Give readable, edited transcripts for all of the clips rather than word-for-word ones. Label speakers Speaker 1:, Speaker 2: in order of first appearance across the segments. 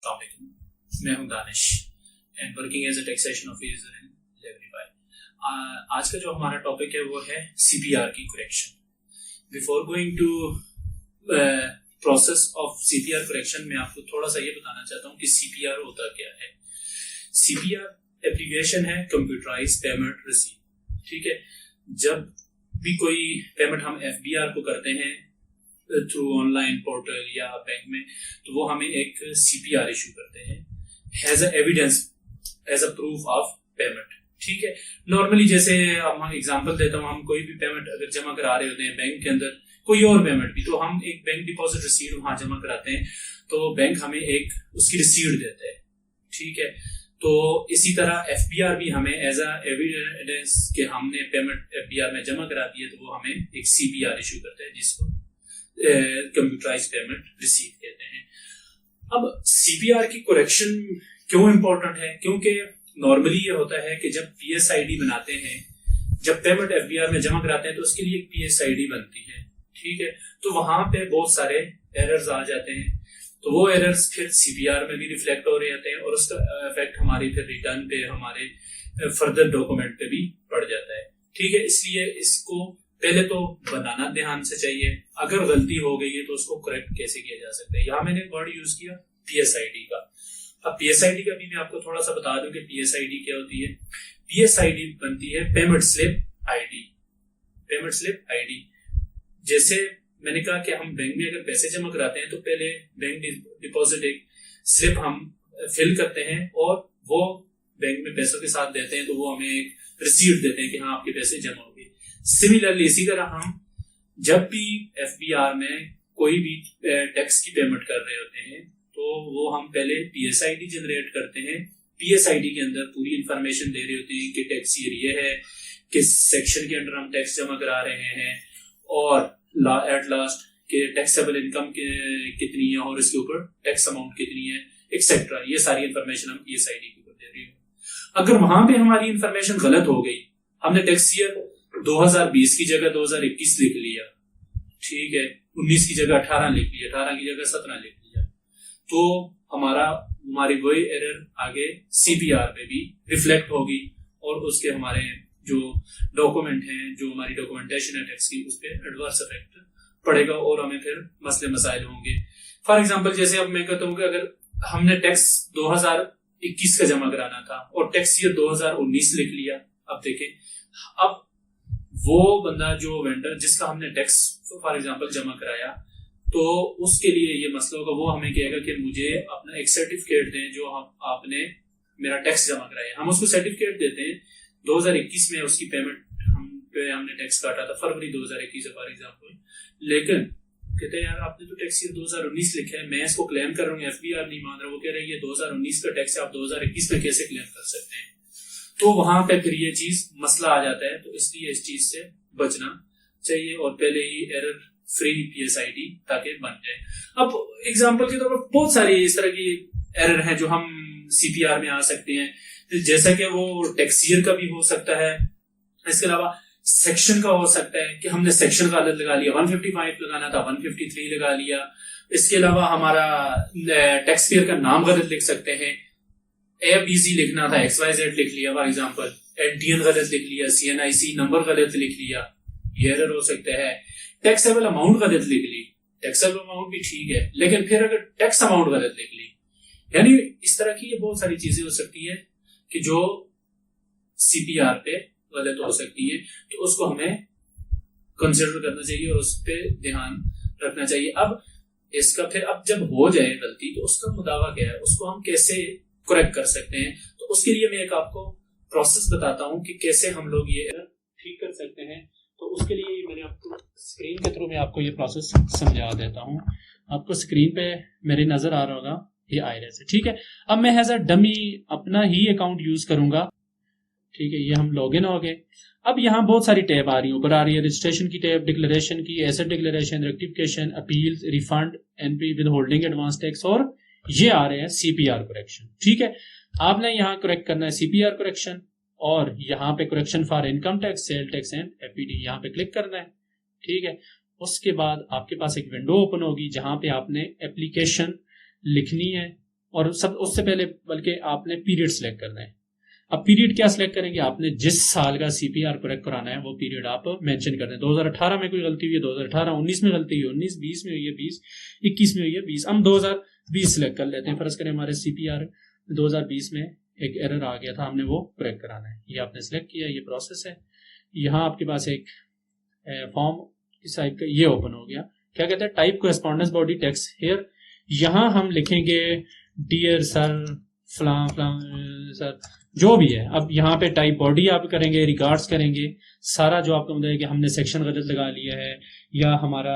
Speaker 1: मैं हूं Danish and working as a taxation officer in Leverify. आज का जो हमारा टॉपिक है वो है सीपीआर की correction. Before going to process of CPR correction मैं आपको थोड़ा सा ये बताना चाहता हूँ कि सीपीआर होता क्या है। सीपीआर एब्रिविएशन है कंप्यूटराइज्ड पेमेंट रिसीट। ठीक है, जब भी कोई पेमेंट हम एफबीआर को करते हैं थ्रू ऑनलाइन पोर्टल या बैंक में, तो वो हमें एक सीपीआर इशू करते हैं as a evidence, as a proof of payment. ठीक है, नॉर्मली जैसे हम एग्जांपल देता हूँ, हम कोई भी पेमेंट अगर जमा करा रहे होते हैं बैंक के अंदर, कोई और पेमेंट भी, तो हम एक बैंक डिपॉजिट रिसीट वहां जमा कराते हैं तो बैंक हमें एक उसकी रिसीट देता है। ठीक है, तो इसी तरह एफबीआर भी हमें एज अ एविडेंस के हमने पेमेंट एफबीआर में जमा करा दी है, तो वो हमें एक सीपीआर इशू करते हैं जिसको कंप्यूटराइज्ड पेमेंट रिसीट कहते हैं। अब सीपीआर की करेक्शन क्यों इंपॉर्टेंट है? क्योंकि नॉर्मली ये होता है कि जब पीएसआईडी बनाते हैं, जब पेमेंट एफबीआर में जमा कराते हैं तो उसके लिए एक पीएसआईडी बनती है। ठीक है, तो वहां पे बहुत सारे एरर्स आ जाते हैं, तो वो एरर्स फिर सीपीआर में भी रिफ्लेक्ट हो रहे होते हैं और उसका इफेक्ट हमारी फिर रिटर्न पे, हमारे फर्दर डॉक्यूमेंट पे भी पड़ जाता है। ठीक है, इसलिए इसको पहले तो बनाना ध्यान से चाहिए। अगर गलती हो गई है तो उसको करेक्ट कैसे किया जा सकता है। यहाँ मैंने वर्ड यूज किया पीएसआईडी का। अब पीएसआईडी का भी मैं आपको थोड़ा सा बता दूं कि पीएसआईडी क्या होती है। पीएसआईडी बनती है payment slip ID. Payment slip ID, जैसे मैंने कहा कि हम बैंक में अगर पैसे जमा कराते हैं तो पहले बैंक डिपॉजिट एक स्लिप हम फिल करते हैं और वो बैंक में पैसों के साथ देते हैं, तो वो हमें एक रिसीट देते हैं कि हाँ आपके पैसे जमा हो गए। सिमिलरली इसी तरह हम जब भी एफबीआर में कोई भी टैक्स की पेमेंट कर रहे होते हैं तो वो हम पहले पीएसआईडी जनरेट करते हैं। पीएसआईडी के अंदर पूरी इंफॉर्मेशन दे रहे होते हैं कि टैक्स ईयर ये है, किस सेक्शन के अंडर हम टैक्स जमा करा रहे हैं और एट लास्ट के टैक्सेबल इनकम कितनी है और इसके ऊपर टैक्स अमाउंट कितनी है, एक्सेट्रा। ये सारी इंफॉर्मेशन हम पीएसआईडी के ऊपर दे रहे हैं। अगर वहां पे हमारी इंफॉर्मेशन गलत हो गई, हमने टैक्स ईयर 2020 की जगह 2021 लिख लिया, ठीक है, 19 की जगह 18 लिख लिया, 18 की जगह 17 लिख लिया, तो हमारी वही एरर आगे सीपीआर पे भी रिफ्लेक्ट होगी और उसके हमारे जो डॉक्यूमेंट हैं, जो हमारी डॉक्यूमेंटेशन है टैक्स की, उस पर एडवर्स इफेक्ट पड़ेगा और हमें फिर मसले मसाइल होंगे। फॉर एग्जांपल जैसे अब मैं कहता हूँ कि अगर हमने टैक्स 2021 का जमा कराना था और टैक्स ईयर 2019 लिख लिया, अब देखें, अब वो बंदा जो वेंडर जिसका हमने टैक्स फॉर एग्जांपल जमा कराया, तो उसके लिए ये मसला होगा, वो हमें कहेगा कि मुझे अपना एक सर्टिफिकेट दें जो आपने मेरा टैक्स जमा कराया। हम उसको सर्टिफिकेट देते हैं, 2021 में उसकी पेमेंट हमने टैक्स काटा था, फरवरी 2021 फॉर एग्जांपल, लेकिन कहते हैं यार आपने तो टैक्स ईयर 2019 लिखा है, मैं इसको क्लेम कर रहा हूँ, एफबीआर नहीं मान रहा। वो कह रहे हैं ये 2019 का टैक्स है, आप 2021 में कैसे क्लेम कर सकते हैं? तो वहां पे फिर ये चीज मसला आ जाता है। तो इसलिए इस चीज से बचना चाहिए और पहले ही एरर फ्री पीएसआईडी ताकि बन जाए। अब एग्जांपल के तौर पर बहुत सारी इस तरह की एरर हैं जो हम सीपीआर में आ सकते हैं, जैसा कि वो टैक्स ईयर का भी हो सकता है, इसके अलावा सेक्शन का हो सकता है कि हमने सेक्शन का गलत लगा लिया, 155 लगाना था 153 लगा लिया। इसके अलावा हमारा टैक्स पेयर का नाम गलत लिख सकते हैं, एबीसी लिखना था XYZ लिख लिया फॉर एग्जांपल, एनटीएन गलत लिख लिया, सीएनआईसी नंबर गलत लिख लिया, ये एरर हो सकता है। टैक्सेबल अमाउंट गलत लिख ली, टैक्सेबल अमाउंट भी ठीक है, लेकिन फिर अगर टैक्स अमाउंट गलत लिख ली, यानी इस तरह की ये बहुत सारी चीजें हो सकती है कि जो सीपीआर पे गलत हो सकती है, तो उसको हमें कंसिडर करना चाहिए और उस पर ध्यान रखना चाहिए। अब इसका फिर अब जब हो जाए गलती, तो उसका मुदावा क्या है, उसको हम कैसे करेक्ट कर सकते हैं, तो उसके लिए मैं एक आपको प्रोसेस बताता हूं कि कैसे हम लोग ये ठीक कर सकते हैं। तो उसके लिए मैंने आपको स्क्रीन के थ्रू मैं आपको ये प्रोसेस समझा देता हूं। आपको स्क्रीन पे मेरी नजर आ रहा होगा, ये आयरस है, ठीक है। अब मैं एज अ डमी अपना ही अकाउंट यूज करूंगा, ठीक है, ये हम लॉगिन हो गए। अब यहाँ बहुत सारी टैब आ रही है, ऊपर आ रही है रजिस्ट्रेशन की टैब, डिक्लेरेशन की, asset declaration, rectification, appeal, refund, NP, with holding, advance tax, और ये आ रहे हैं सीपीआर करेक्शन। ठीक है, आपने यहाँ करेक्ट करना है सीपीआर करेक्शन और यहाँ पे correction for income tax, sale tax and APD, यहाँ पे क्लिक करना है। ठीक है, उसके बाद आपके पास एक विंडो ओपन होगी जहां पे आपने एप्लीकेशन लिखनी है
Speaker 2: और सब उससे पहले बल्कि आपने पीरियड सेलेक्ट करना है। अब पीरियड क्या सिलेक्ट करेंगे, आपने जिस साल का सीपीआर करेक्ट कराना है वो पीरियड आप मेंशन कर दें। 2018 में कोई गलती हुई है 2018, 19 में गलती हुई 19, 20 में हुई है 20, 21 में हुई है 20, हम 2020 सिलेक्ट कर लेते हैं। फर्ज करें हमारे सीपीआर 2020 में एक एरर आ गया था, हमने वो करेक्ट कराना है। ये आपने सिलेक्ट किया, ये प्रोसेस है। यहाँ आपके पास एक फॉर्म इस टाइप का ये ओपन हो गया। क्या कहते हैं, type correspondence body text here. यहाँ हम लिखेंगे डियर सर फलां फलां सर, जो भी है। अब यहाँ पे टाइप बॉडी आप करेंगे, रिगार्ड्स करेंगे, सारा जो आपको बताया कि हमने सेक्शन गलत लगा लिया है या हमारा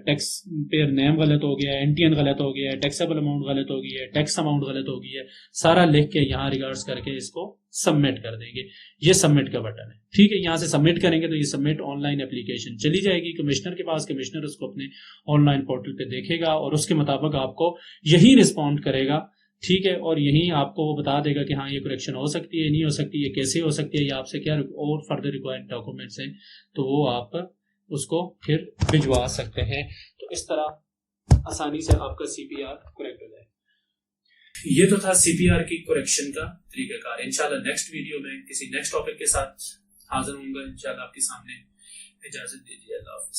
Speaker 2: टैक्स पेयर नेम गलत हो गया है, एनटीएन गलत हो गया है, टैक्सेबल अमाउंट गलत हो गई है, टैक्स अमाउंट गलत हो गई है, सारा लिख के यहाँ रिगार्ड्स करके इसको सबमिट कर देंगे। ये सबमिट का बटन है, ठीक है। यहाँ से सबमिट करेंगे तो ये सबमिट ऑनलाइन एप्लीकेशन चली जाएगी कमिश्नर के पास। कमिश्नर उसको अपने ऑनलाइन पोर्टल पे देखेगा और उसके मुताबिक आपको यही रिस्पॉन्ड करेगा, ठीक है। और यही आपको वो बता देगा कि हाँ ये करेक्शन हो सकती है, नहीं हो सकती है, कैसे हो सकती है, या आपसे क्या और फर्दर रिक्वायर्ड डॉक्यूमेंट्स हैं, तो वो आप उसको फिर भिजवा सकते हैं। तो इस तरह आसानी से आपका सीपीआर करेक्ट हो जाए।
Speaker 1: ये तो था सीपीआर की करेक्शन का तरीकाकार। इंशाल्लाह नेक्स्ट वीडियो में किसी नेक्स्ट टॉपिक के साथ हाजिर होऊंगा। इंशाल्लाह आपके सामने। इजाजत दीजिए, अल्लाह हाफ़िज़।